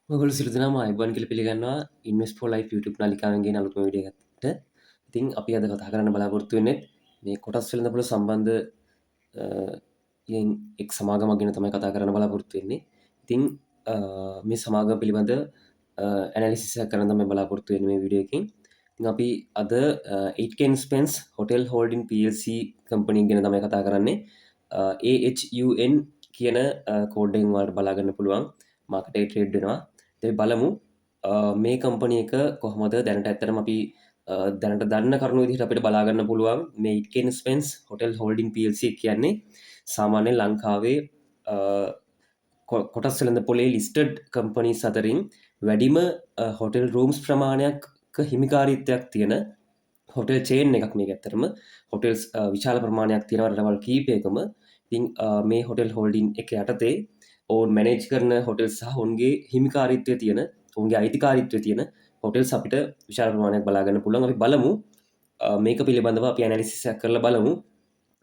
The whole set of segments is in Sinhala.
ඔයගොල්ලෝ සියලු දෙනාම අයබෝන් කියලා පිළිගන්නවා Invest for Life YouTube නාලිකාවෙන් ගෙන අලුත්ම වීඩියෝ එකකට. ඉතින් අපි අද කතා කරන්න බලාපොරොත්තු වෙන්නේ මේ කොටස් වෙළඳපොළ සම්බන්ධ අ, යෙන් එක් සමාගමක් ගැන තමයි කතා කරන්න බලාපොරොත්තු වෙන්නේ. ඉතින් මේ සමාගම පිළිබඳ ඇනලිසිස් එකක් කරන්න තමයි බලාපොරොත්තු වෙන්නේ මේ වීඩියෝ එකෙන්. ඉතින් අපි අද 8K Spence Hotel Holding PLC company ගැන තමයි කතා කරන්නේ. AHUN කියන කෝඩ් එකෙන් ඔයාලට බලා ගන්න පුළුවන්. මාකට් එකේ ට්‍රේඩ් වෙනවා. ඉතින් බලමු මේ කම්පැනි එක කොහොමද දැනට ඇත්තටම අපි දැනට දන්න කරුණු විදිහට අපිට බලා ගන්න පුළුවන් මේ 8K Spence Hotel Holding PLC කියන්නේ සාමාන්‍යයෙන් ලංකාවේ කොටස් වෙළඳපොලේ ලිස්ටඩ් කම්පනීස් අතරින් වැඩිම හොටෙල් රූම්ස් ප්‍රමාණයක් හිමිකාරීත්වයක් තියෙන හොටෙල් චේන් එකක් මේක ඇත්තටම හොටෙල්ස් විශාල ප්‍රමාණයක් තියෙනවා රටවල් කීපයකම. ඉතින් මේ හොටෙල් හෝල්ඩින් එක යටතේ ඔවුන් මැනේජ් කරන හොටෙල් සහ ඔවුන්ගේ හිමිකාරීත්වය තියෙන ඔවුන්ගේ අයිතිකාරීත්වය තියෙන හොටෙල්ස් අපිට විශාල ප්‍රමාණයක් බලා ගන්න පුළුවන්. අපි බලමු මේක පිළිබඳව අපි ඇනලිසිස් එකක් කරලා බලමු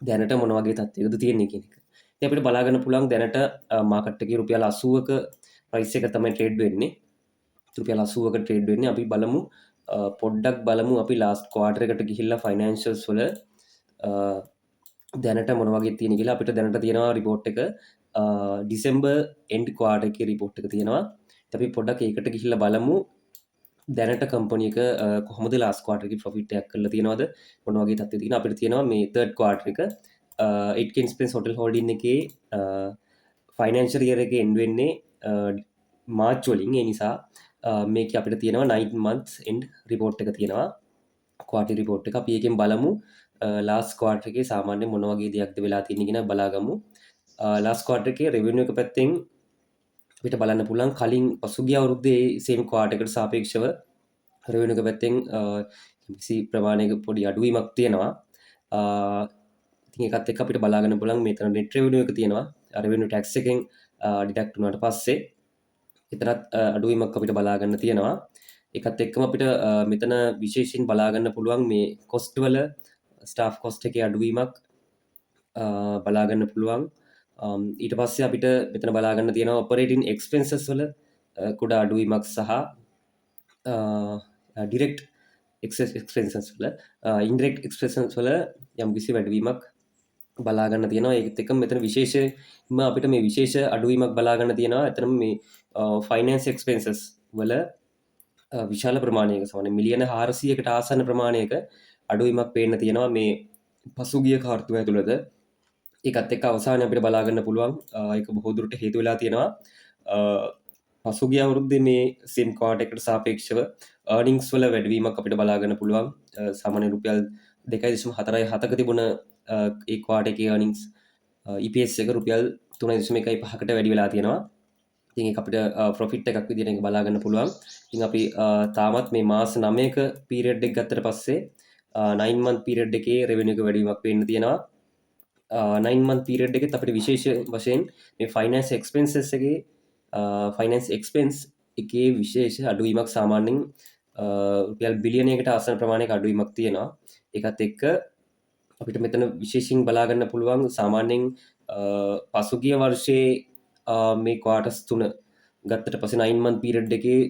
දැනට මොන වගේ තත්ත්වයකද තියෙන්නේ කියන එක. ඉතින් අපිට බලා ගන්න පුළුවන් දැනට මාකට් එකේ රුපියල් 80ක ප්‍රයිස් එක තමයි ට්‍රේඩ් වෙන්නේ. රුපියල් 80ක ට්‍රේඩ් වෙන්නේ. අපි බලමු පොඩ්ඩක් බලමු අපි ලාස්ට් ක්වාර්ටර් එකට ගිහිල්ලා ෆයිනෑන්ෂියල්ස් වල දැනට මොන වගේ තියෙන කියලා අපිට දැනට තියෙනවා රිපෝට් එක ඩිසෙම්බර් එන්ඩ් ක්වාර්ටර් එකේ රිපෝට් එක තියෙනවා. අපි පොඩ්ඩක් ඒකට ගිහිල්ලා බලමු දැනට කම්පැනි එක කොහොමද ලාස්ට් ක්වාර්ටර් එකේ ප්‍රොෆිට් එකක් කරලා තියෙනවද මොන වගේ තත්ත්වෙ තියෙනවද අපිට තියෙනවා මේ තර්ඩ් ක්වාර්ටර් එක 8K Spence Hotel Holding එකේ ෆයිනෑන්ෂියල් ඉයර් එකේ එන්ඩ් වෙන්නේ මාර්ච් වලින්. ඒ නිසා මේක අපිට තියෙනවා 9 months end report එක තියෙනවා quarterly report එක. අපි ඒකෙන් බලමු last quarter එකේ සාමාන්‍යයෙන් මොන වගේ දෙයක්ද වෙලා තියෙන්නේ කියන බලාගමු. last quarter එකේ revenue එක පැත්තෙන් අපිට බලන්න පුළුවන් කලින් පසුගිය අවුරුද්දේ same quarter එකට සාපේක්ෂව revenue එක පැත්තෙන් කිසි ප්‍රමාණයක පොඩි අඩුවීමක් තියෙනවා. ඉතින් ඒකත් එක්ක අපිට බලා ගන්න පුළුවන් මෙතන net revenue එක තියෙනවා. revenue tax එකෙන් deduct වුණාට පස්සේ එතරත් අඩුවීමක් අපිට බලා ගන්න තියෙනවා. ඒකත් එක්කම අපිට මෙතන විශේෂයෙන් බලා ගන්න පුළුවන් මේ cost වල staff cost එකේ අඩුවීමක් බලා ගන්න පුළුවන්. ඊට පස්සේ අපිට මෙතන බලා ගන්න තියෙනවා operating expenses වල කුඩා අඩුවීමක් සහ direct expenses වල indirect expenses වල යම්කිසි වැඩිවීමක් බලා ගන්න තියෙනවා. ඒකත් එක්කම මෙතන විශේෂයෙන්ම අපිට මේ විශේෂ අඩුවීමක් බලා ගන්න තියෙනවා. එතරම් මේ finance expenses වල විශාල ප්‍රමාණයක සමහර මිලියන 400කට ආසන්න ප්‍රමාණයක අඩුවීමක් පේන්න තියෙනවා මේ පසුගිය කාර්තුව ඇතුළත. ඒකත් එක්ක අවසානයේ අපිට බලා ගන්න පුළුවන් ඒක බොහෝ දුරට හේතු වෙලා තියෙනවා පසුගිය අවුරුද්දේ මේ same quarter එකට සාපේක්ෂව earnings වල වැඩිවීමක් අපිට බලා ගන්න පුළුවන්. සාමාන්‍ය රුපියල් 2.47ක තිබුණ ඒ quarter එකේ earnings EPS එක රුපියල් 3.15කට වැඩි වෙලා තියෙනවා. ඉතින් ඒක අපිට ප්‍රොෆිට් එකක් විදිහට ඒක බලා ගන්න පුළුවන්. ඉතින් අපි තාමත් මේ මාස 9ක පීරියඩ් එක ගත්තට පස්සේ 9 month පීරියඩ් එකේ revenue එක වැඩිවීමක් වෙන්න තියෙනවා. 9 month පීරියඩ් එකෙත් අපිට විශේෂ වශයෙන් මේ finance expenses එකේ finance expense එකේ විශේෂ අඩුවීමක් සාමාන්‍යයෙන් රුපියල් බිලියනයකට ආසන්න ප්‍රමාණයක අඩුවීමක් තියෙනවා. ඒකත් එක්ක අපිට මෙතන විශේෂයෙන් බලා ගන්න පුළුවන් සාමාන්‍යයෙන් පසුගිය වර්ෂයේ මේ ක්වාටර්ස් 3 ගත්තට පස්සේ 9 month period එකේ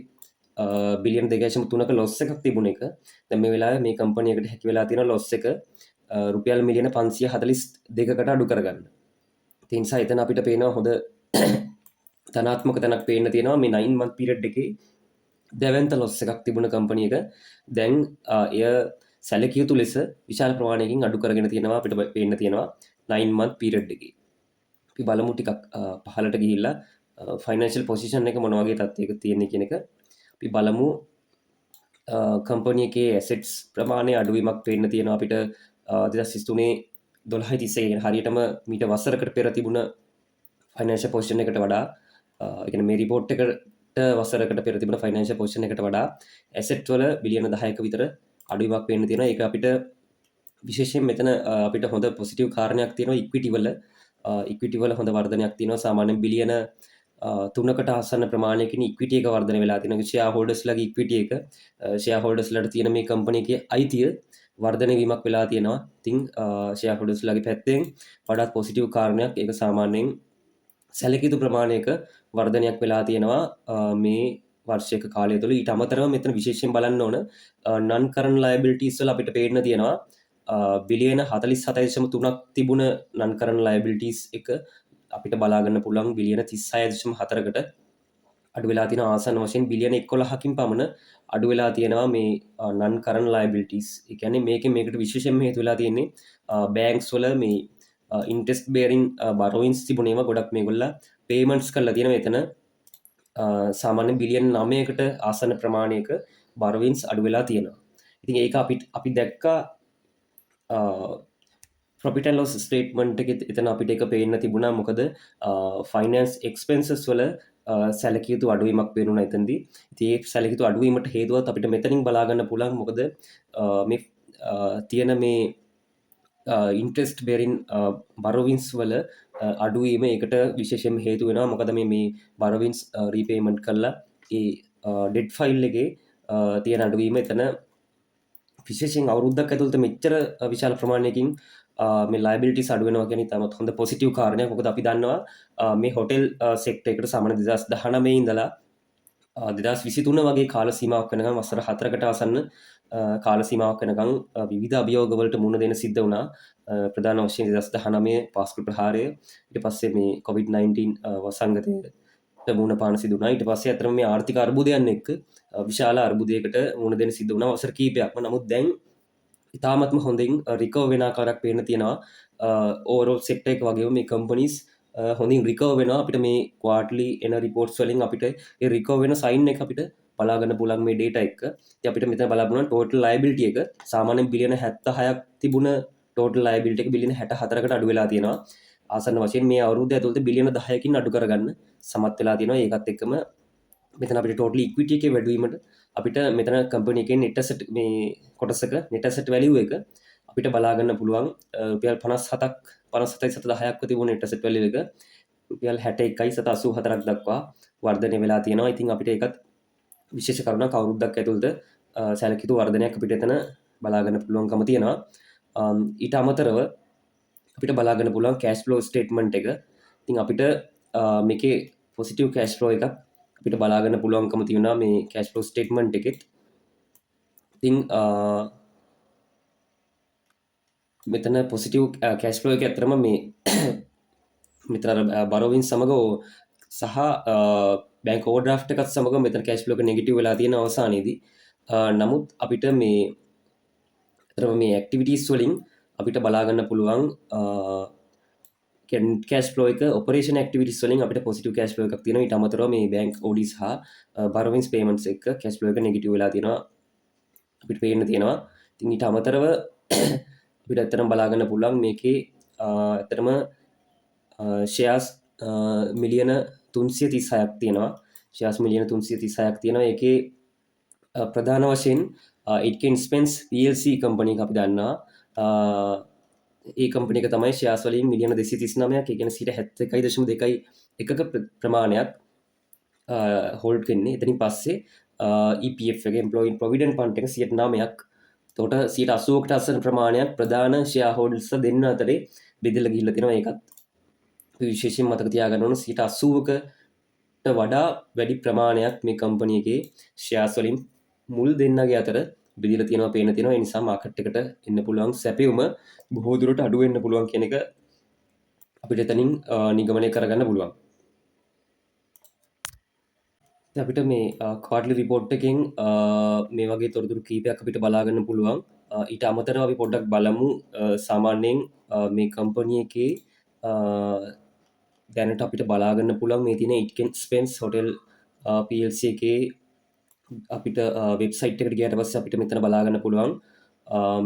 බිලියන 2.3ක loss එකක් තිබුණ එක දැන් මේ වෙලාවේ මේ කම්පැනි එකට හැකි වෙලා තියෙන loss එක රුපියල් මිලියන 542කට අඩු කරගන්න. ඒ නිසා එතන අපිට පේනවා හොඳ ධනාත්මක තැනක් පේන්න තියෙනවා මේ 9 month period එකේ දැවැන්ත loss එකක් තිබුණ කම්පැනි එක දැන් එය සැලකිය යුතු ලෙස විශාල ප්‍රමාණයකින් අඩු කරගෙන තියෙනවා අපිට පේන්න තියෙනවා 9 month period එකේ. අපි බලමු ටිකක් පහළට ගිහිල්ලා ෆයිනෑන්ෂියල් පොසිෂන් එක මොන වගේ තත්ත්වයක තියෙන්නේ කියන එක. අපි බලමු කම්පැනි එකේ ඇසෙට්ස් ප්‍රමාණය අඩුවීමක් පේන්න තියෙනවා අපිට 2023 12:31 කියන හරියටම මීට වසරකට පෙර තිබුණ ෆයිනෑන්ෂියල් පොසිෂන් එකට වඩා ඒ කියන්නේ මේ රිපෝට් එකට වසරකට පෙර තිබුණ ෆයිනෑන්ෂියල් පොසිෂන් එකට වඩා ඇසෙට් වල බිලියන 10ක විතර අඩුවීමක් පේන්න තියෙනවා. ඒක අපිට විශේෂයෙන් මෙතන අපිට හොඳ පොසිටිව් කාරණයක් තියෙනවා ඉක්විටි වල හොඳ වර්ධනයක් තියෙනවා. සාමාන්‍යයෙන් බිලියන 3කට ආසන්න ප්‍රමාණයකින් ඉක්විටි එක වර්ධනය වෙලා තියෙනවා. ෂෙයා හෝල්ඩර්ස්ලාගේ ඉක්විටි එක ෂෙයා හෝල්ඩර්ස්ලාට තියෙන මේ කම්පැනි එකේ අයිතිය වර්ධනය වීමක් වෙලා තියෙනවා. ඉතින් ෂෙයා හෝල්ඩර්ස්ලාගේ පැත්තෙන් වඩාත් පොසිටිව් කාරණයක්. ඒක සාමාන්‍යයෙන් සැලකිය යුතු ප්‍රමාණයක වර්ධනයක් වෙලා තියෙනවා මේ වර්ෂයක කාලය තුළ. ඊට අමතරව මෙතන විශේෂයෙන් බලන්න ඕන non current liabilities වල අපිට පේන්න තියෙනවා බිලියන 47.3ක් තිබුණ non current liabilities එක අපිට බලා ගන්න පුළුවන් බිලියන 36.4කට අඩු වෙලා තියෙන ආසන්න වශයෙන් බිලියන 11කින් පමණ අඩු වෙලා තියෙනවා මේ non current liabilities. ඒ කියන්නේ මේකට විශේෂයෙන්ම හේතු වෙලා තියෙන්නේ බැංක්ස් වල මේ interest bearing borrowings තිබුණේම ගොඩක් මේගොල්ලා payments කරලා තියෙනවා. එතන සාමාන්‍ය බිලියන 9කට ආසන්න ප්‍රමාණයක borrowings අඩු වෙලා තියෙනවා. ඉතින් ඒක අපි දැක්කා ප්‍රොෆිට් ඇන්ඩ් ලොස් ස්ටේට්මන්ට් එකේ එතන අපිට ඒක පේන්න තිබුණා. මොකද ෆයිනෑන්ස් එක්ස්පෙන්සස් වල සැලකිය යුතු අඩුවීමක් පේනුණා එතනදී. ඉතින් ඒ සැලකිය යුතු අඩුවීමට හේතුවත් අපිට මෙතනින් බලා ගන්න පුළුවන්. මොකද මේ තියෙන මේ ඉන්ට්‍රෙස්ට් බෙරින් බරොවින්ස් වල අඩුවීම ඒකට විශේෂයෙන්ම හේතු වෙනවා. මොකද මේ බරොවින්ස් රීපේමන්ට් කරලා ඒ ඩෙඩ් ෆයිල් එකේ තියෙන අඩුවීම එතන විශේෂයෙන් අවුරුද්දක් ඇතුළත මෙච්චර විශාල ප්‍රමාණයකින් මේ ලයබිලිටිස් අඩු වෙනවා කියන්නේ තමත් හොඳ පොසිටිව් කාරණයක්. මොකද අපි දන්නවා මේ හොටෙල් සෙක්ටර් එකට සාමාන්‍ය 2019 ඉඳලා 2023 වගේ කාල සීමාවක් වෙනකම් වසර 4කට ආසන්න කාල සීමාවක් වෙනකම් විවිධ අභියෝගවලට මුහුණ දෙන්න සිද්ධ වුණා. ප්‍රධාන වශයෙන් 2019 පාස්කු ප්‍රහාරය, ඊට පස්සේ මේ COVID-19 වසංගතයට මුහුණ පාන සිදු වුණා. ඊට පස්සේ අතරම මේ ආර්ථික අර්බුදයන් එක්ක විශාල අර්බුදයකට මුහුණ දෙන්න සිද්ධ වුණා වසර කීපයක්ම. නමුත් දැන් ඉතාමත්ම හොඳින් රිකවර් වෙන ආකාරයක් පේන්න තියෙනවා. ඕවරෝල් සෙක්ටර් එක වගේම මේ කම්පනීස් හොඳින් රිකවර් වෙනවා. අපිට මේ ක්වාර්ටර්ලි එන රිපෝර්ට්ස් වලින් අපිට ඒ රිකවර් වෙන සයින් එක අපිට බලා ගන්න පුළුවන් මේ ඩේටා එක. ඉතින් අපිට මෙතන බලා බලන්න ටෝටල් ලයබිලිටි එක සාමාන්‍යයෙන් බිලියන 76ක් තිබුණ ටෝටල් ලයබිලිටි එක බිලියන 64කට අඩු වෙලා තියෙනවා. ආසන්න වශයෙන් මේ අවුරුද්ද ඇතුළත බිලියන 10කින් අඩු කරගන්න සමත් වෙලා තියෙනවා. ඒකත් එක්කම මෙතන අපිට ටෝටල් ඉක්විටි එකේ වැඩිවීමට අපිට මෙතන කම්පැනි එකේ net asset මේ කොටසක net asset value එක අපිට බලා ගන්න පුළුවන් රුපියල් 57.10ක් තිබුණ net asset value එක රුපියල් 61.84ක් දක්වා වර්ධනය වෙලා තියෙනවා. ඉතින් අපිට ඒකත් විශේෂ කරුණක් අවුරුද්දක් ඇතුළත සැලකිය යුතු වර්ධනයක් අපිට එතන බලා ගන්න පුළුවන්කම තියෙනවා. ඊට අමතරව අපිට බලා ගන්න පුළුවන් cash flow statement එක. ඉතින් අපිට මේකේ positive cash flow එකක් අපිට බලා ගන්න පුළුවන්කම තියෙනවා මේ cash flow statement එකෙත්. ඉතින් මෙතන positive cash flow එක ඇත්තටම මේ මෙතන borrowing සමග සහ බැංක් ඕවර්ඩ්‍රාෆ්ට් එකත් සමග මෙතන cash flow එක negative වෙලා තියෙන අවසානයේදී. නමුත් අපිට මේ අතරම මේ activities වලින් අපිට බලා ගන්න පුළුවන් cash flow එක operation activities වලින් අපිට positive cash flow එකක් තියෙනවා. ඊට අමතරව මේ bank ODs හා borrowings payments එක cash flow එක negative වෙලා තියෙනවා අපිට පේන්න තියෙනවා. ඉතින් ඊට අමතරව අපිට ඇත්තටම බලා ගන්න පුළුවන් මේකේ ඇත්තටම shares මිලියන 336ක් තියෙනවා. shares මිලියන 336ක් තියෙනවා. ඒකේ ප්‍රධාන වශයෙන් Itkin Spence PLC කම්පැනි එක අපි දන්නවා. ඒ කම්පැනි එක තමයි shares වලින් මිලියන 239ක්, ඒ කියන්නේ 71.21ක ප්‍රමාණයක් හෝල්ඩ් වෙන්නේ. එතනින් පස්සේ EPF එක Employee Provident Fund එක 9ක්. එතකොට 80කට අසන ප්‍රමාණයක් ප්‍රධාන shareholders දෙන්න අතරේ බෙදලා ගිහිල්ලා තියෙනවා. ඒකත් විශේෂයෙන් මතක තියාගන්න ඕන 80කට වඩා වැඩි ප්‍රමාණයක් මේ කම්පැනි එකේ shares වලින් මුල් දෙන්නගේ අතර බෙදලා තියෙනවා පේන තියෙනවා. ඒ නිසා මාකට් එකට එන්න පුළුවන් සැපයුම බොහෝ දුරට අඩු වෙන්න පුළුවන් කියන එක අපිට එතනින් නිගමනය කරගන්න පුළුවන්. අපිට මේ ක්වාර්ටර්ලි රිපෝට් එකෙන් මේ වගේ තොරතුරු කීපයක් අපිට බලා ගන්න පුළුවන්. ඊට අමතරව අපි පොඩ්ඩක් බලමු සාමාන්‍යයෙන් මේ කම්පැනි එකේ දැනට අපිට බලා ගන්න පුළුවන් මේ තියෙන Itkin Spence Hotel PLC එකේ අපිට වෙබ්සයිට් එකට ගියාට පස්සේ අපිට මෙතන බලා ගන්න පුළුවන්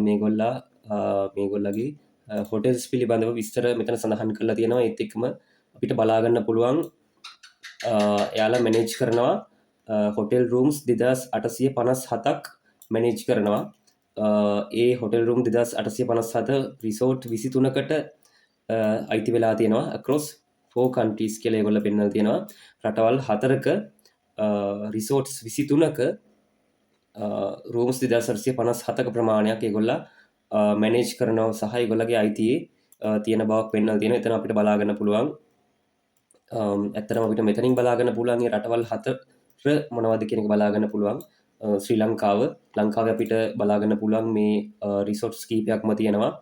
මේගොල්ලගේ හොටෙල්ස් පිළිබඳව විස්තර මෙතන සඳහන් කරලා තියෙනවා. ඒත් එක්කම අපිට බලා ගන්න පුළුවන් එයාලා මැනේජ් කරනවා හොටෙල් රූම්ස් 2857ක් මැනේජ් කරනවා. ඒ හොටෙල් රූම් 2857 රිසෝට් 23කට අයිති වෙලා තියෙනවා across 4 countries කියලා ඒගොල්ලෝ පෙන්නලා තියෙනවා. රටවල් 4ක රිසෝට්ස් 23ක රූම්ස් 2857ක ප්‍රමාණයක් ඒගොල්ලා මැනේජ් කරනවා සහ ඒගොල්ලගේ අයිතියේ තියෙන බවක් පෙන්නලා තියෙනවා. එතන අපිට බලා ගන්න පුළුවන් ඇත්තටම අපිට මෙතනින් බලා ගන්න පුළුවන් මේ රටවල් 4 මොනවද කියන එක බලා ගන්න පුළුවන්. ශ්‍රී ලංකාවේ අපිට බලා ගන්න පුළුවන් මේ රිසෝට්ස් කීපයක්ම තියෙනවා.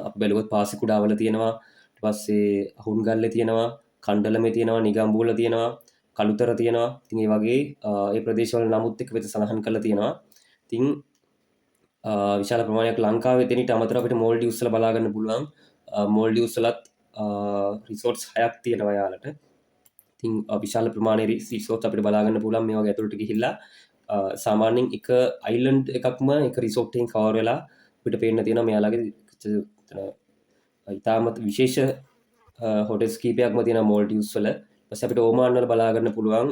අපි බැලුවොත් පාසිකුඩාවල තියෙනවා, ඊට පස්සේ හුන්ගල්ලේ තියෙනවා, කණ්ඩලමේ තියෙනවා, නිගම්බුවල තියෙනවා, කළුතර තියෙනවා. ඉතින් ඒ වගේ ඒ ප්‍රදේශවල නමුත් එක්ක වෙත සඳහන් කරලා තියෙනවා. ඉතින් විශාල ප්‍රමාණයක් ලංකාවේ එතනට අමතරව අපිට මෝල්ඩිව්ස් වල බලා ගන්න පුළුවන්. මෝල්ඩිව්ස් වලත් රිසෝට්ස් 6ක් තියෙනවා යාලට. ඉතින් විශාල ප්‍රමාණයේ රිසෝට්ස් අපිට බලා ගන්න පුළුවන් මේ වගේ ඇතුළට ගිහිල්ලා. සාමාන්‍යයෙන් එක අයිලන්ඩ් එකක්ම එක රිසෝට් එකකින් කවර් වෙලා අපිට පේන්න තියෙනවා මෙයාලගේ ඉතාමත් විශේෂ හොටෙල්ස් කීපයක්ම තියෙනවා මෝල්ඩිව්ස් වල. ඊපස්සේ අපිට ඕමාන් වල බලා ගන්න පුළුවන්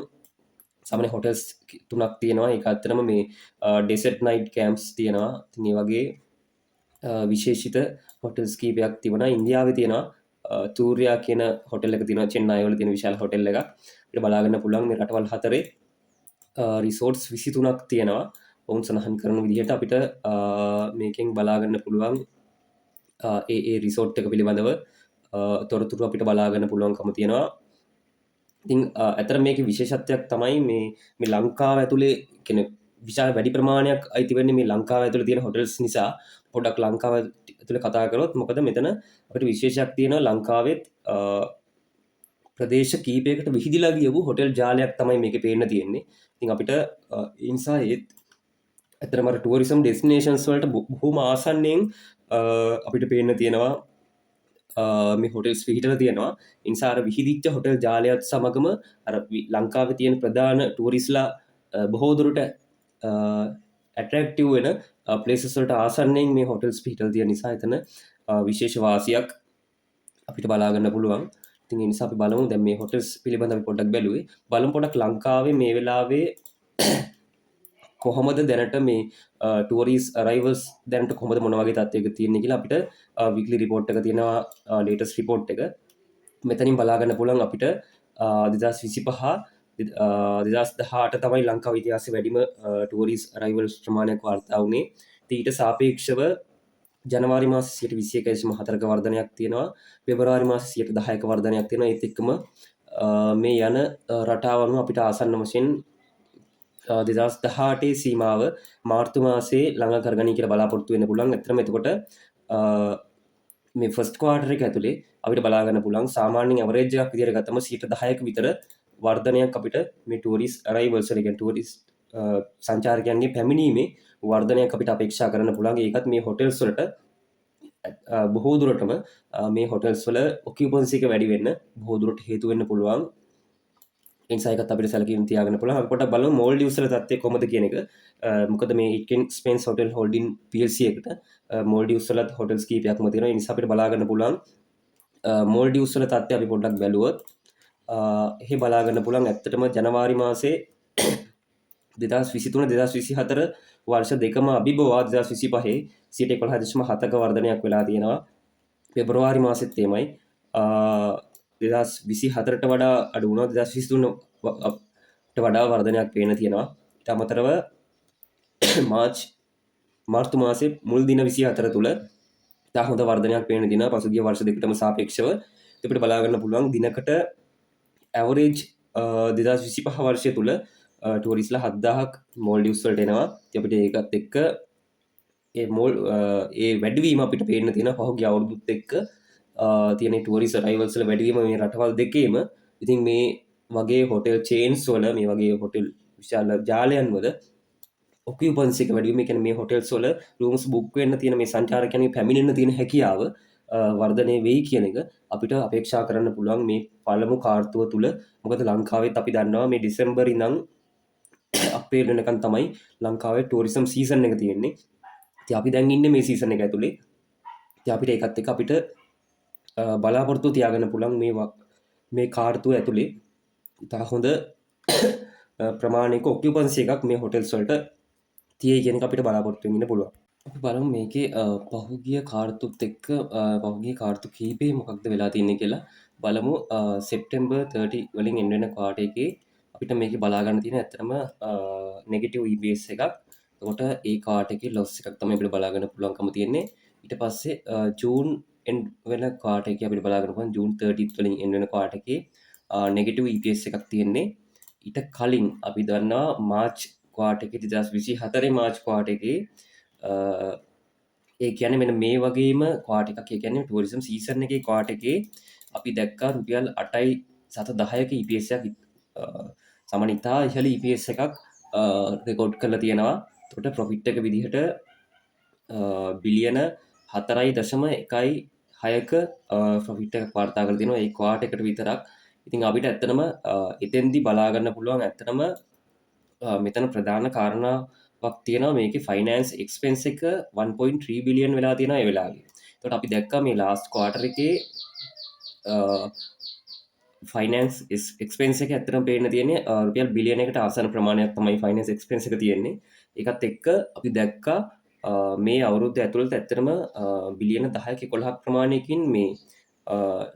සාමාන්‍ය හොටෙල්ස් 3ක් තියෙනවා. ඒක අතරම මේ ඩෙසර්ට් නයිට් කැම්ප්ස් තියෙනවා. ඉතින් ඒ වගේ විශේෂිත හොටෙල්ස් කීපයක් තිබුණා. ඉන්දියාවේ තියෙනවා තූර්යා කියන හොටෙල් එක තියෙනවා. චෙන්නයි වල තියෙන විශාල හොටෙල් එකක්. අපිට බලා ගන්න පුළුවන් මේ රටවල් හතරේ රිසෝට්ස් 23ක් තියෙනවා. ඔවුන් සඳහන් කරන විදිහට අපිට මේකෙන් බලා ගන්න පුළුවන් ඒ රිසෝට් එක පිළිබඳව තොරතුරු අපිට බලා ගන්න පුළුවන්කම තියෙනවා. ඉතින් ඇතර මේකේ විශේෂත්වයක් තමයි මේ ලංකාව ඇතුලේ කියන්නේ විශාල වැඩි ප්‍රමාණයක් අයිති වෙන්නේ මේ ලංකාව ඇතුලේ තියෙන හොටෙල්ස් නිසා. පොඩ්ඩක් ලංකාව ඇතුලේ කතා කරොත් මොකද මෙතන අපිට විශේෂයක් තියෙනවා ලංකාවෙත් ප්‍රදේශ කීපයකට විහිදිලා ගියපු හොටෙල් ජාලයක් තමයි මේකේ පේන්න තියෙන්නේ. ඉතින් අපිට ඒ නිසා ඒත් ඇත්තටම ටුවරිසම් ඩෙස්ටිනේෂන්ස් වලට බොහොම ආසන්නයෙන් අපිට පේන්න තියෙනවා මේ හොටෙල්ස් පිහිටලා තියෙනවා. ඒ නිසා අර විහිදිච්ච හොටෙල් ජාලයත් සමගම අර ලංකාවේ තියෙන ප්‍රධාන ටූරිස්ට්ලා බොහෝ දුරට ඇට්‍රැක්ටිව් වෙන ප්ලේසස් වලට ආසන්නයෙන් මේ හොටෙල්ස් පිහිටලා තියෙන නිසා එතන විශේෂ වාසියක් අපිට බලා ගන්න පුළුවන්. ඉතින් ඒ නිසා අපි බලමු දැන් මේ හොටෙල්ස් පිළිබඳව අපි පොඩ්ඩක් බැලුවේ. බලමු පොඩ්ඩක් ලංකාවේ මේ වෙලාවේ කොහොමද දැනට මේ ටූරිස් අරයිවල්ස් දැනට කොහොමද මොන වගේ තත්ත්වයක තියෙන්නේ කියලා අපිට වීක්ලි රිපෝට් එක තියෙනවා ලේටස්ට් රිපෝට් එක. මෙතනින් බලා ගන්න පුළුවන් අපිට 2025 2018 තමයි ලංකාවේ ඉතිහාසයේ වැඩිම ටූරිස් අරයිවල්ස් ප්‍රමාණයක් වාර්තා වුණේ. ඊට සාපේක්ෂව ජනවාරි මාසේ 21.4ක වර්ධනයක් තියෙනවා. පෙබරවාරි මාසේ 10ක වර්ධනයක් තියෙනවා. ඒත් එක්කම මේ යන රටාව අනුව අපිට ආසන්න වශයෙන් 2018 සීමාව මාර්තු මාසේ ළඟ කරගනී කියලා බලාපොරොත්තු වෙන්න පුළුවන්. ඇත්තටම එතකොට මේ ෆස්ට් ක්වාර්ටර් එක ඇතුලේ අපිට බලා ගන්න පුළුවන් සාමාන්‍යයෙන් ඇවරේජ් එකක් විදිහට ගත්තම 10%ක විතර වර්ධනයක් අපිට මේ ටූරිස්ට් අරයිවල්ස් වල කියන්නේ ටූරිස්ට් සංචාරකයන්ගේ පැමිණීමේ වර්ධනයක් අපිට අපේක්ෂා කරන්න පුළුවන්. ඒකත් මේ හොටෙල්ස් වලට බොහෝ දුරටම මේ හොටෙල්ස් වල ඔකියුපන්සි එක වැඩි වෙන්න බොහෝ දුරට හේතු වෙන්න පුළුවන්. ඉන්සයිකත් අපිට සැලකීම් තියාගන්න පුළුවන්. අපි පොඩ්ඩක් බලමු මෝල්ඩිව්ස් වල තත්ත්වය කොහොමද කියන එක. මොකද මේ ඉක්කෙන් ස්පේන්ස් හොටෙල් හෝල්ඩින් PLC එකට මෝල්ඩිව්ස් වලත් හොටෙල්ස් කීපයක්ම තියෙනවා. ඒ නිසා අපිට බලා ගන්න පුළුවන් මෝල්ඩිව්ස් වල තත්ත්වය අපි පොඩ්ඩක් බැලුවොත් එහෙ බලා ගන්න පුළුවන් ඇත්තටම ජනවාරි මාසේ 2023 2024 වර්ෂ දෙකම අභිබවා 2025 11.7ක වර්ධනයක් වෙලා තියෙනවා. පෙබරවාරි මාසෙත් එමයයි 2024ට වඩා අඩු වුණා. 2023ට වඩා වර්ධනයක් පේන තියෙනවා. ඊට අමතරව මාර්තු මාසේ මුල් දින 24 තුල ඉතා හොඳ වර්ධනයක් පේන දිනවා. පසුගිය වර්ෂ දෙකටම සාපේක්ෂව අපිට බලා ගන්න පුළුවන් දිනකට ඇවරේජ් 2025 වර්ෂය තුල ටූරිස්ට්ලා 7000ක් මෝල්ඩිව්ස් වලට එනවා. ඉතින් අපිට ඒකත් එක්ක ඒ වැඩිවීම අපිට පේන්න තියෙනවා පහුගිය අවුරුදුත් එක්ක තියෙන ටූරිස්ට් අරයිවල්ස් වල වැඩිවීම මේ රටවල් දෙකේම. ඉතින් මේ වගේ හොටෙල් චේන්ස් වල මේ වගේ හොටෙල් විශාල ජාලයන් වල ඔකියුපන්සි එක වැඩි වීම, ඒ කියන්නේ මේ හොටෙල්ස් වල රූම්ස් බුක් වෙන්න තියෙන මේ සංචාරකයන්ගේ පැමිණෙන්න තියෙන හැකියාව වර්ධනය වෙයි කියන එක අපිට අපේක්ෂා කරන්න පුළුවන් මේ පළමු කාර්තුව තුල. මොකද ලංකාවෙත් අපි දන්නවා මේ දෙසැම්බර් ඉඳන් අප්‍රේල් වෙනකන් තමයි ලංකාවේ ටූරිසම් සීසන් එක තියෙන්නේ. ඉතින් අපි දැන් ඉන්නේ මේ සීසන් එක ඇතුලේ. ඉතින් අපිට ඒකත් එක්ක අපිට බලාපොරොත්තු තියාගන්න පුළුවන් මේ කාර්තුව ඇතුලේ ඉතා හොඳ ප්‍රමාණයක ඔකියුපන්සි එකක් මේ හොටෙල්ස් වලට තියෙයි කියන එක අපිට බලාපොරොත්තු වෙන්න පුළුවන්. අපි බලමු මේකේ පහුගිය කාර්තුත් එක්ක පහුගිය කාර්තු කීපේ මොකක්ද වෙලා තියෙන්නේ කියලා බලමු. සෙප්ටැම්බර් 30 වලින් එන්න වෙන ක්වාටර් එකේ අපිට මේකේ බලා ගන්න තියෙන ඇත්තටම නෙගටිව් EPS එකක්. එතකොට ඒ කාර්ට් එකේ ලොස් එකක් තමයි අපිට බලා ගන්න පුළුවන්කම තියෙන්නේ. ඊට පස්සේ ජූන් එන්ඩ් වෙන ක්වාටර් එකේ අපිට බලා ගන්න පුළුවන් ජූන් 30th වලින් එන්න වෙන ක්වාටර් එකේ නෙගටිව් EPS එකක් තියෙන්නේ. ඊට කලින් අපි දන්නවා මාර්ච් ක්වාටර් එකේ 2024 මාර්ච් ක්වාටර් එකේ ඒ කියන්නේ මෙන්න මේ වගේම ක්වාටර් එකක් ඒ කියන්නේ ටුවරිසම් සීසන් එකේ ක්වාටර් එකේ අපි දැක්කා රුපියල් 8.10ක EPS එකක් සමහර ඉතා ඉහළ EPS එකක් රෙකෝඩ් කරලා තියෙනවා. එතකොට ප්‍රොෆිට් එක විදිහට බිලියන 4.1ක ප්‍රොෆිට් එකක් වාර්තා කරලා තියෙනවා ඒ ක්වාටර් එකට විතරක්. ඉතින් අපිට ඇත්තටම එතෙන්දී බලා ගන්න පුළුවන් ඇත්තටම මෙතන ප්‍රධාන කාරණාවක් තියෙනවා මේකේ ෆයිනෑන්ස් එක්ස්පෙන්ස් එක 1.3 බිලියන් වෙලා තියෙනවා ඒ වෙලාවේ. එතකොට අපි දැක්කා මේ ලාස්ට් ක්වාටර් එකේ ෆයිනන්ස් එක්ස්පෙන්ස් එක ඇත්තටම පේන්න තියෙන්නේ රුපියල් බිලියන එකට ආසන්න ප්‍රමාණයක් තමයි ෆයිනන්ස් එක්ස්පෙන්ස් එක තියෙන්නේ. ඒකත් එක්ක අපි දැක්කා මේ අවුරුද්ද ඇතුළත ඇත්තටම බිලියන 10ක 11ක් ප්‍රමාණයකින් මේ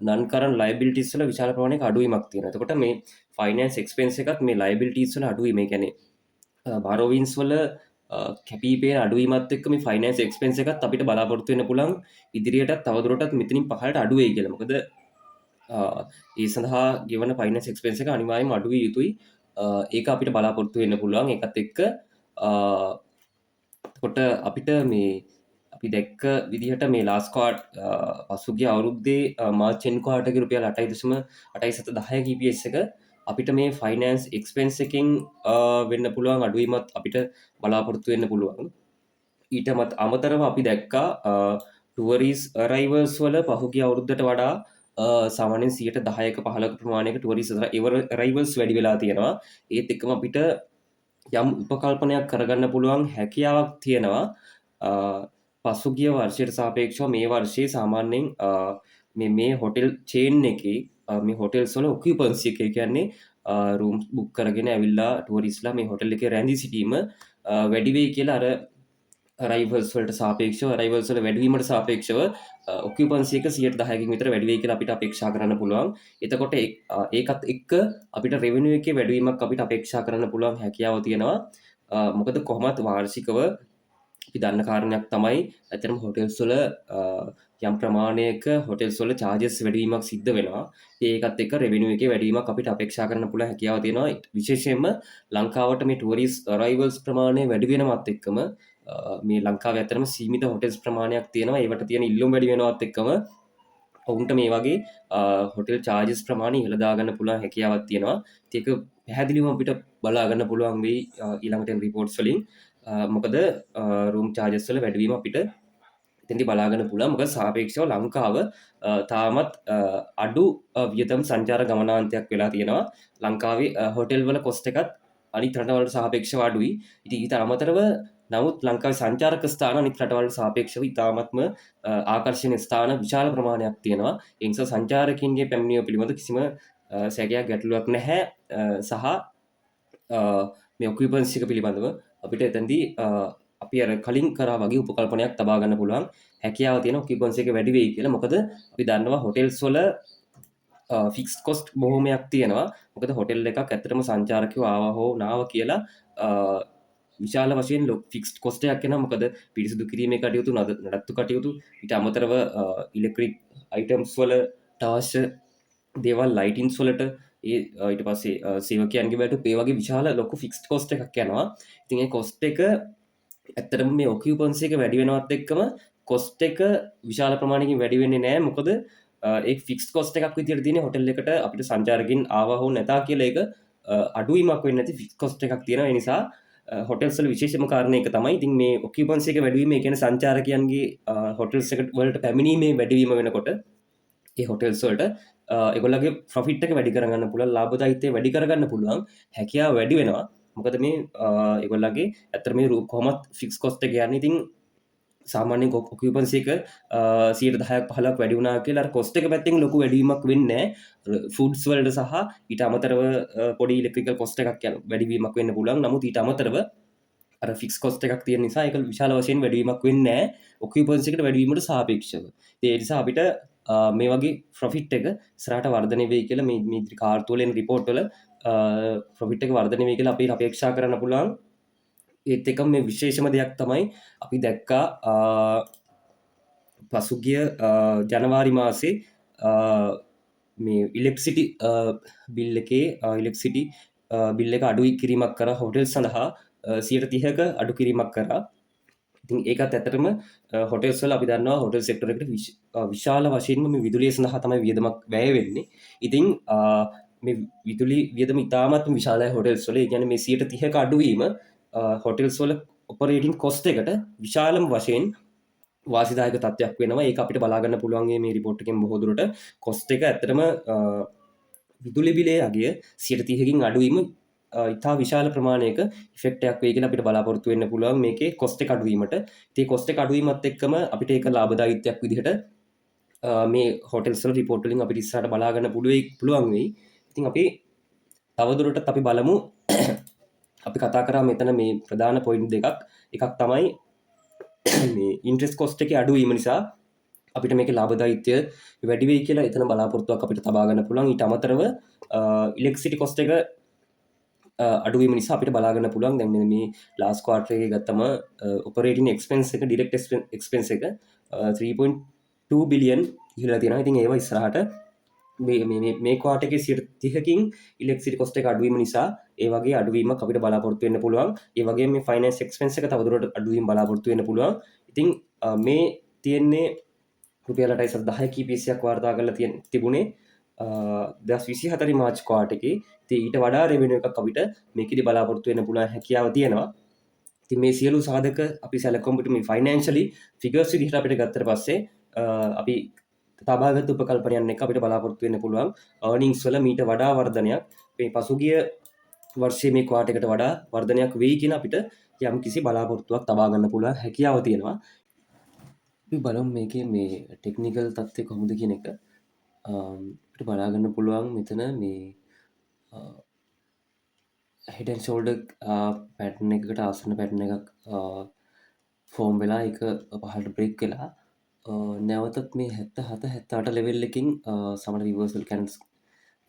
නන් කරන්ට් ලයබිලිටිස් වල විශාල ප්‍රමාණයක අඩුවීමක් තියෙනවා. එතකොට මේ ෆයිනන්ස් එක්ස්පෙන්ස් එකත් මේ ලයබිලිටිස් වල අඩුවීම ඒ කියන්නේ බාරෝවින්ස් වල කැපිපේන අඩුවීමත් එක්ක මේ ෆයිනන්ස් එක්ස්පෙන්ස් එකත් අපිට බලාපොරොත්තු වෙන්න පුළුවන් ඉදිරියටත් තවදුරටත් මෙතනින් පහළට අඩු වෙයි කියලා. මොකද ඒ සඳහා ගෙවන ෆයිනන්ස් එක්ස්පෙන්ස් එක අනිවාර්යයෙන්ම අඩු විය යුතුයි. ඒක අපිට බලාපොරොත්තු වෙන්න පුළුවන්. ඒකත් එක්ක එතකොට අපිට මේ අපි දැක්ක විදිහට මේ ලාස්ට් ක්වාට් පසුගිය අවුරුද්දේ මාර්ච් එන්ඩ් ක්වාටර් එකේ රුපියල් 8.8 EPS එක අපිට මේ ෆයිනන්ස් එක්ස්පෙන්ස් එකෙන් වෙන්න පුළුවන් අඩුවීමත් අපිට බලාපොරොත්තු වෙන්න පුළුවන්. ඊට අමතරව අපි දැක්කා ටුවරිස් අරයිවල්ස් වල පහුගිය අවුරුද්දට වඩා සාමාන්‍යයෙන් 10%ක 15ක ප්‍රමාණයක ටුවරිස් අරයිවල්ස් වැඩි වෙලා තියෙනවා. ඒත් එක්කම අපිට යම් උපකල්පනයක් කරගන්න පුළුවන් හැකියාවක් තියෙනවා. පසුගිය වර්ෂයට සාපේක්ෂව මේ වර්ෂයේ සාමාන්‍යයෙන් මේ හොටෙල් චේන් එකේ මේ හොටෙල්ස් වල ඔකියුපන්සි එක කියන්නේ රූම්ස් බුක් කරගෙන ඇවිල්ලා ටුවරිස්ලා මේ හොටෙල් එකේ රැඳී සිටීම වැඩි වෙයි කියලා අර අරයිවල්ස් වලට සාපේක්ෂව අරයිවල්ස් වල වැඩිවීමට සාපේක්ෂව ඔකියුපන්සි එක 10%කින් විතර වැඩි වෙයි කියලා අපිට අපේක්ෂා කරන්න පුළුවන්. එතකොට ඒකත් එක්ක අපිට රෙවෙනියු එකේ වැඩිවීමක් අපිට අපේක්ෂා කරන්න පුළුවන් හැකියාව තියෙනවා. මොකද කොහොමත් වාර්ෂිකව අපි දන්න කාරණයක් තමයි ඇත්තටම හොටෙල්ස් වල යම් ප්‍රමාණයක හොටෙල්ස් වල චාර්ජස් වැඩිවීමක් සිද්ධ වෙනවා. ඒකත් එක්ක රෙවෙනියු එකේ වැඩිවීමක් අපිට අපේක්ෂා කරන්න පුළුවන් හැකියාව තියෙනවා. විශේෂයෙන්ම ලංකාවට මේ ටුවරිස්ට් අරයිවල්ස් ප්‍රමාණය වැඩි වෙනවත් එක්කම මේ ලංකාවේ ඇත්තටම සීමිත හොටෙල්ස් ප්‍රමාණයක් තියෙනවා. ඒවට තියෙන ඉල්ලුම් වැඩි වෙනවත් එක්කම ඔවුන්ට මේ වගේ හොටෙල් චාර්ජස් ප්‍රමාණය ඉහළ දාගන්න පුළුවන් හැකියාවක් තියෙනවා. ඒක පැහැදිලිවම අපිට බලා ගන්න පුළුවන් වෙයි ඊළඟට එන රිපෝට්ස් වලින්. මොකද රූම් චාර්ජස් වල වැඩිවීම අපිට එතෙන්දී බලා ගන්න පුළුවන්. මොකද සාපේක්ෂව ලංකාව තාමත් අඩු වියදම් සංචාර ගමනාන්තයක් වෙලා තියෙනවා. ලංකාවේ හොටෙල් වල කොස්ට් එකත් අනිත් රටවලට සාපේක්ෂව අඩුයි. ඉතින් ඊට අමතරව නමුත් ලංකාවේ සංචාරක ස්ථාන අනිත් රටවලට සාපේක්ෂව ඉතාමත්ම ආකර්ෂණීය ස්ථාන විශාල ප්‍රමාණයක් තියෙනවා. ඒ නිසා සංචාරකින්ගේ පැමිණීම පිළිබඳ කිසිම සැකයක් ගැටලුවක් නැහැ. සහ මේ ඔකියුපන්සි එක පිළිබඳව අපිට එතෙන්දී අපි අර කලින් කරා වගේ උපකල්පනයක් තබා ගන්න පුළුවන් හැකියාව තියෙන ඔකියුපන්සි එක වැඩි වෙයි කියලා. මොකද අපි දන්නවා හොටෙල්ස් වල ෆික්ස් කොස්ට් බොහොමයක් තියෙනවා. මොකද හොටෙල් එකක් ඇත්තටම සංචාරකයෝ ආවා හෝ නාවා කියලා විශාල වශයෙන් ෆික්ස්ඩ් කොස්ට් එකක් එනවා. මොකද පිරිසිදු කිරීමේ කටයුතු නඩත්තු කටයුතු ඊට අමතරව ඉලෙක්ට්‍රික් අයිටම්ස් වලට අවශ්‍ය දේවල් ලයිටින්ස් වලට ඊට පස්සේ සේවකයන්ගේ වලට ඒ වගේ විශාල ලොකු ෆික්ස්ඩ් කොස්ට් එකක් යනවා. ඉතින් ඒ කොස්ට් එක ඇත්තටම මේ ඔකියුපන්සි එක වැඩි වෙනවත් එක්කම කොස්ට් එක විශාල ප්‍රමාණයකින් වැඩි වෙන්නේ නැහැ. මොකද ඒ ෆික්ස්ඩ් කොස්ට් එකක් විදියට තියෙන හොටෙල් එකට අපිට සංචාරකින් ආවා හෝ නැතා කියලා ඒක අඩුවීමක් වෙන්නේ නැති ෆික්ස්ඩ් කොස්ට් එකක් තියෙනවා. ඒ නිසා හොටෙල්ස් වල විශේෂම කාරණේ එක තමයි ඉතින් මේ ඔකියුපන්සි එක වැඩිවීම ඒ කියන්නේ සංචාරකයන්ගේ හොටෙල්ස් එකට වලට පැමිණීමේ වැඩිවීම වෙනකොට ඒ හොටෙල්ස් වලට ඒගොල්ලන්ගේ ප්‍රොෆිට් එක වැඩි කරගන්න පුළුවන්, ලාභදායීත්වය වැඩි කරගන්න පුළුවන් හැකියාව වැඩි වෙනවා. මොකද මේ ඒගොල්ලන්ගේ ඇත්තට මේ කොහොමත් ෆික්ස් කොස්ට් එක යන්නේ ඉතින් සාමාන්‍යයෙන් ඔකියුපන්සි එක 10%ක් 15ක් වැඩි වුණා කියලා අර කොස්ට් එක පැත්තෙන් ලොකු වැඩිවීමක් වෙන්නේ නැහැ. ෆුඩ්ස් වලට සහ ඊට අමතරව පොඩි ඉලෙක්ට්‍රිකල් කොස්ට් එකක් යන වැඩිවීමක් වෙන්න පුළුවන්. නමුත් ඊට අමතරව අර ෆික්ස් කොස්ට් එකක් තියෙන නිසා ඒක විශාල වශයෙන් වැඩිවීමක් වෙන්නේ නැහැ ඔකියුපන්සි එකට වැඩිවීමට සාපේක්ෂව. ඒ නිසා අපිට මේ වගේ ප්‍රොෆිට් එක ඉස්සරහට වර්ධනය වෙයි කියලා මේ කාර්තුවල එන රිපෝට් වල ප්‍රොෆිට් එක වර්ධනය වෙයි කියලා අපි අපේක්ෂා කරන්න පුළුවන්. ඒත් එකම මේ විශේෂම දෙයක් තමයි අපි දැක්කා පසුගිය ජනවාරි මාසේ මේ ඉලෙක්ට්‍රිසිටි බිල් එකේ ඉලෙක්ට්‍රිසිටි බිල් එක අඩු කිරීමක් කරා හොටෙල් සඳහා 30% අඩු කිරීමක් කරා. ඉතින් ඒකත් ඇත්තටම හොටෙල්ස් වල අපි දන්නවා හොටෙල් සෙක්ටර් එකට විශාල වශයෙන්ම මේ විදුලිය සඳහා තමයි වියදමක් වැය වෙන්නේ. ඉතින් මේ විදුලි වියදම ඉතාමත්ම විශාලයි හොටෙල්ස් වල. ඒ කියන්නේ මේ 30% අඩුවීම හොටෙල්ස් වල ඔපරේටින් කොස්ට් එකට විශාලම වශයෙන් වාසිදායක තත්ත්වයක් වෙනවා. ඒක අපිට බලා ගන්න පුළුවන් මේ රිපෝට් එකෙන් බොහෝ දුරට කොස්ට් එක ඇත්තටම විදුලි බිලේ අගය 30%කින් අඩුවීම ඉතා විශාල ප්‍රමාණයක ඉෆෙක්ටයක් වේ කියලා අපිට බලාපොරොත්තු වෙන්න පුළුවන් මේකේ කොස්ට් එක අඩුවීමට. ඉතින් කොස්ට් එක අඩුවීමත් එක්කම අපිට ඒක ලාභදායීත්වයක් විදිහට මේ හොටෙල්ස් වල රිපෝට් වලින් අපිට ඉස්සරහට බලා ගන්න පුළුවන් වෙයි. ඉතින් අපි තවදුරටත් අපි බලමු අපි කතා කරා මෙතන මේ ප්‍රධාන පොයින්ට් දෙකක්. එකක් තමයි මේ ඉන්ට්‍රෙස්ට් කොස්ට් එකේ අඩුවීම නිසා අපිට මේකේ ලාභදායීත්වය වැඩි වෙයි කියලා එතන බලාපොරොත්තුවක් අපිට තබා ගන්න පුළුවන්. ඊට අමතරව ඉලෙක්ට්‍රිසිටි කොස්ට් එක අඩුවීම නිසා අපිට බලා ගන්න පුළුවන්. දැන් මෙන්න මේ ලාස්ට් ක්වාර්ටර් එකේ ගත්තම ඔපරේටින් එක්ස්පෙන්ස් එක ඩිරෙක්ට් එක්ස්පෙන්ස් එක 3.2 බිලියන් ඉහළලා තියෙනවා. ඉතින් ඒවා ඉස්සරහට මේ ක්වාර්ටර් එකේ 30%කින් ඉලෙක්ට්‍රිසිටි කොස්ට් එක අඩුවීම නිසා ඒ වගේ අඩුවීමක් අපිට බලාපොරොත්තු වෙන්න පුළුවන්. ඒ වගේම මේ ෆයිනෑන්ස් එක්ස්පෙන්ස් එක තවදුරටත් අඩුවීම බලාපොරොත්තු වෙන්න පුළුවන්. ඉතින් මේ තියෙන්නේ රුපියල් 8.10 කීපීසියක් වාර්තා කරලා තිබුණේ 2024 මාර්ච් ක්වාර්ටර් එකේ. ඉතින් ඊට වඩා රෙවෙනියු එකක් අපිට මේකෙදි බලාපොරොත්තු වෙන්න පුළුවන් හැකියාව තියෙනවා. ඉතින් මේ සියලු සාධක අපි සැලකුම්පිට මේ ෆයිනෑන්ෂලි ෆිගර්ස් විදිහට අපිට ගත්තට පස්සේ අපි තබාගත් උපකල්පනයන් එක අපිට බලාපොරොත්තු වෙන්න පුළුවන් earnings වල මීට වඩා වර්ධනයක් මේ පසුගිය වර්ෂයේ මේ ක්වාර්ටර් එකට වඩා වර්ධනයක් වෙයි කියන අපිට යම් කිසි බලාපොරොත්තුවක් තබා ගන්න පුළුවන් හැකියාව තියෙනවා. අපි බලමු මේකේ මේ ටෙක්නිකල් තත්ත්වය කොහොමද කියන එක. අපිට බලා ගන්න පුළුවන් මෙතන මේ head and shoulder pattern එකකට ආසන්න pattern එකක් ෆෝම් වෙලා ඒක පහළට බ්‍රේක් වෙලා නැවතත් මේ 77 78 ලෙවල් එකකින් සමහර රිවර්සල් කැන්ඩල්ස්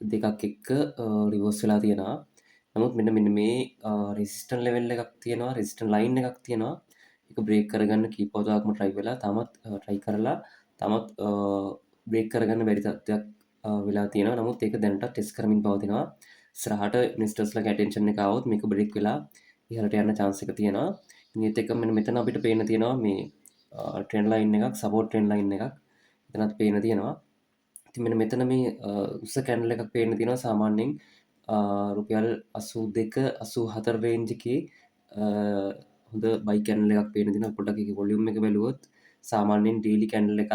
දෙකක් එක්ක රිවර්ස් වෙලා තියෙනවා. නමුත් මෙන්න මේ රෙසිස්ටන්ට් ලෙවල් එකක් තියෙනවා, රෙසිස්ටන්ට් ලයින් එකක් තියෙනවා. ඒක බ්‍රේක් කරගන්න කීපවතාවක්ම try වෙලා try කරලා තමත් බ්‍රේක් කරගන්න බැරි තත්ත්වයක් වෙලා තියෙනවා. නමුත් ඒක දැනට ටෙස්ට් කරමින් පවතිනවා. ඉස්සරහට ඉන්වෙස්ටර්ස්ලාගේ ඇටෙන්ෂන් එක આવොත් මේක බ්‍රේක් වෙලා ඉහළට යන්න chance එක තියෙනවා. ඒත් එක්ක මෙතන අපිට පේන්න තියෙනවා මේ ට්‍රෙන්ඩ් ලයින් එකක්, සපෝට් ට්‍රෙන්ඩ් ලයින් එකක් එතනත් පේන්න තියෙනවා. ඉතින් මෙතන මේ උස කැන්ඩල් එකක් පේන්න තියෙනවා සාමාන්‍යයෙන් රුපියල් 82 84 රේන්ජ් එකේ හොඳ බයි කැන්ඩල් එකක් පේන්න තියෙනවා. පොඩ්ඩක් ඒකේ වොලියුම් එක බැලුවොත් සාමාන්‍යයෙන් ඩේලි කැන්ඩල් එකක්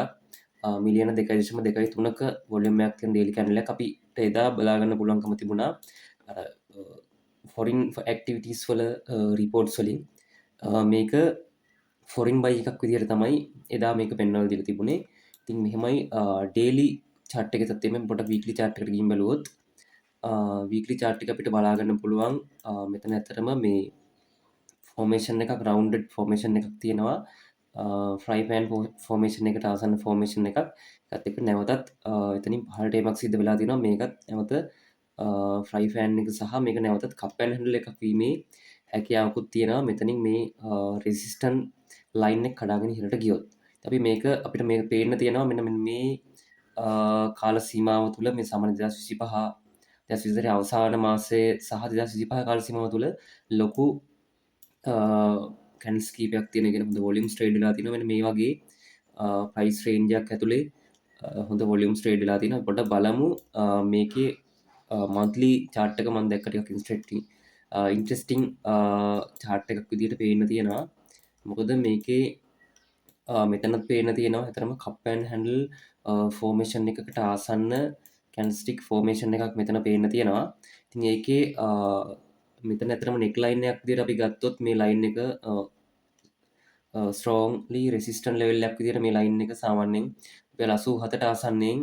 මිලියන 2.2 වොලියුම් එකක් තියෙන ඩේලි කැන්ඩල් එකක් අපිට එදා බලා ගන්න පුළුවන්කම තිබුණා. අර ෆොරින් ඇක්ටිවිටීස් වල රිපෝට්ස් වලින් මේක ෆොරින් බයි එකක් විදිහට තමයි එදා මේක පෙන්වලා දීලා තිබුණේ. ඉතින් මෙහෙමයි ඩේලි chart එක තත්ත්වෙම පොඩ්ඩක් වීක්ලි chart එකට ගිහින් බලුවොත් වීක්ලි chart එක අපිට බලා ගන්න පුළුවන් මෙතන ඇත්තටම මේ ෆෝමේෂන් එකක් රවුන්ඩඩ් ෆෝමේෂන් එකක් තියෙනවා. ෆ්‍රයි පෑන් ෆෝමේෂන් එකට ආසන්න ෆෝමේෂන් එකක්. ඒකත් එක්ක නැවතත් එතනින් පහළට එීමක් සිද්ධ වෙලා තියෙනවා. මේකත් නැවත ෆ්‍රයි ෆෑන් එක සහ මේක නැවතත් කප් ඇන්ඩ් හැන්ඩල් එකක් වීමේ හැකියාවකුත් තියෙනවා. මෙතනින් මේ රෙසිස්ටන්ට් ලයින් එක කඩාගෙන ඉහළට ගියොත් අපි මේක අපිට මේක පේන්න තියෙනවා මෙන්න මේ කාල සීමාව තුළ මේ සාමාන්‍ය 2025 අවසාන මාසයේ සහ 2025 කාල සීමාව තුළ ලොකු කැන්ඩල්ස් කීපයක් තියෙන කියන හොඳ වොලියුම්ස් ට්‍රේඩ් වෙලා තියෙනවා. මෙන්න මේ වගේ ප්‍රයිස් රේන්ජ් එකක් ඇතුලේ හොඳ වොලියුම්ස් ට්‍රේඩ් වෙලා තියෙනවා. පොඩ්ඩක් බලමු මේකේ monthly chart එක මම දැක්ක ටිකක් ඉන්ට්‍රෙස්ටිං chart එකක් විදිහට පේන්න තියෙනවා. මොකද මේකේ මෙතනත් පේන්න තියෙනවා ඇතරම කප් ඇන්ඩ් හැන්ඩල් ෆෝමේෂන් එකකට ආසන්න කැන්ඩල්ස්ටික් ෆෝමේෂන් එකක් මෙතන පේන්න තියෙනවා. ඉතින් ඒකේ මෙතන ඇතරම නෙක් ලයින් එකක් විදිහට අපි ගත්තොත් මේ ලයින් එක ස්ට්‍රෝන්ලි රෙසිස්ටන්ට් ලෙවල් එකක් විදිහට මේ ලයින් එක සාමාන්‍යයෙන් රුපියල් 87ට ආසන්නයෙන්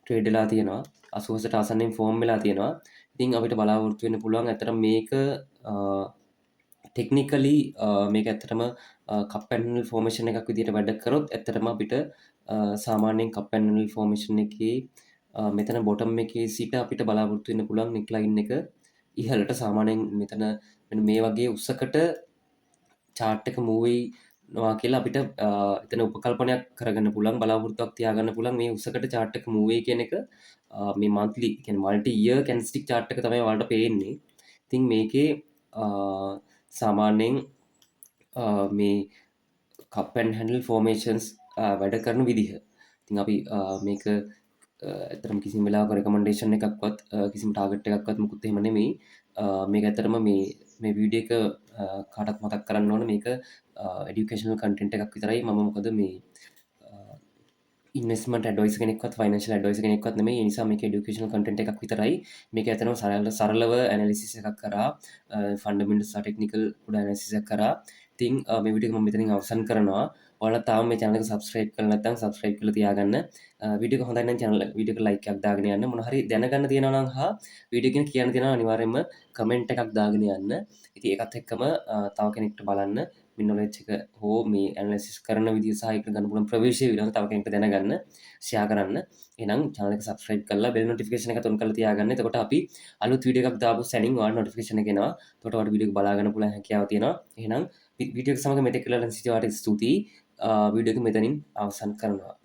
ට්‍රේඩ් වෙලා තියෙනවා. 88ට ආසන්නයෙන් ෆෝම් වෙලා තියෙනවා. ඉතින් අපිට බලාපොරොත්තු වෙන්න පුළුවන් ඇත්තටම මේක ටෙක්නිකලි මේක ඇත්තටම කප් ඇන්ඩ් හැන්ඩල් ෆෝමේෂන් එකක් විදිහට වැඩ කරොත් ඇත්තටම අපිට සාමාන්‍යයෙන් කප් ඇන්ඩ් හැන්ඩල් ෆෝමේෂන් එකේ මෙතන බොටම් එකේ සිට අපිට බලාපොරොත්තු වෙන්න පුළුවන් නෙක් ලයින් එක ඉහළට සාමාන්‍යයෙන් මෙතන මෙන්න මේ වගේ උසකට chart එක move වෙයි නවා කියලා අපිට එතන උපකල්පනයක් කරගන්න පුළුවන් බලාපොරොත්තුවක් තියාගන්න පුළුවන් මේ උසකට chart එක move වෙයි කියන එක මේ monthly කියන්නේ multi year candlestick chart එක තමයි ඔයාලට පේන්නේ. ඉතින් මේකේ සාමාන්‍යයෙන් මේ කප් ඇන් හැන්ඩල් ෆෝමේෂන්ස් වැඩ කරන විදිහ. ඉතින් අපි මේක ඇතරම කිසි වෙලා රෙකමන්ඩේෂන් එකක්වත් කිසිම ටාගට් එකක්වත් මුකුත් එහෙම නෙමෙයි. මේක ඇතරම මේ වීඩියෝ එක කාටත් මතක් කරන්න ඕන මේක එඩියුකේෂනල් කන්ටෙන්ට් එකක් විතරයි. මම මොකද මේ ඉන්වෙස්ට්මන්ට් ඇඩ්වයිස් කෙනෙක්වත් ෆයිනෑන්ෂියල් ඇඩ්වයිස් කෙනෙක්වත් නෙමෙයි. ඒ නිසා මේක එඩියුකේෂනල් කන්ටෙන්ට් එකක් විතරයි. මේක ඇත්තටම සරලව ඇනලිසිස් එකක් කරා ෆන්ඩමෙන්ටල්ස් සහ ටෙක්නිකල් උඩ ඇනලිසිස් එකක් කරා. ඉතින් මේ වීඩියෝ එක මම මෙතනින් අවසන් කරනවා. ඔයාලා තාම මේ channel එක subscribe කරලා නැත්නම් subscribe කරලා තියාගන්න. වීඩියෝ එක හොඳයි නම් channel වීඩියෝ එක like එකක් දාගෙන යන්න. මොන හරි දැනගන්න තියෙනවා නම් හා වීඩියෝ එකෙන් කියන්න තියෙනවා අනිවාර්යයෙන්ම comment එකක් දාගෙන යන්න. ඉතින් ඒකත් එක්කම තව කෙනෙක්ට බලන්න මේ knowledge එක හෝ මේ analysis කරන විදිහ සහ ඒක ගන්න පුළුවන් ප්‍රවේශය විදිහට තව කෙනෙක්ට දැනගන්න share කරන්න. එහෙනම් channel එක subscribe කරලා bell notification එක on කරලා තියාගන්න. එතකොට අපි අලුත් වීඩියෝ එකක් දාපු සැනින් ඔයාලට notification එක එනවා. එතකොට ඔයාලට වීඩියෝ එක බලා ගන්න පුළුවන් හැකියාව තියෙනවා. එහෙනම් වීඩියෝ එක සමග මෙතෙක් වෙලා සිටියාට ස්තුතියි. වීඩියෝ එක මෙතනින් අවසන් කරනවා.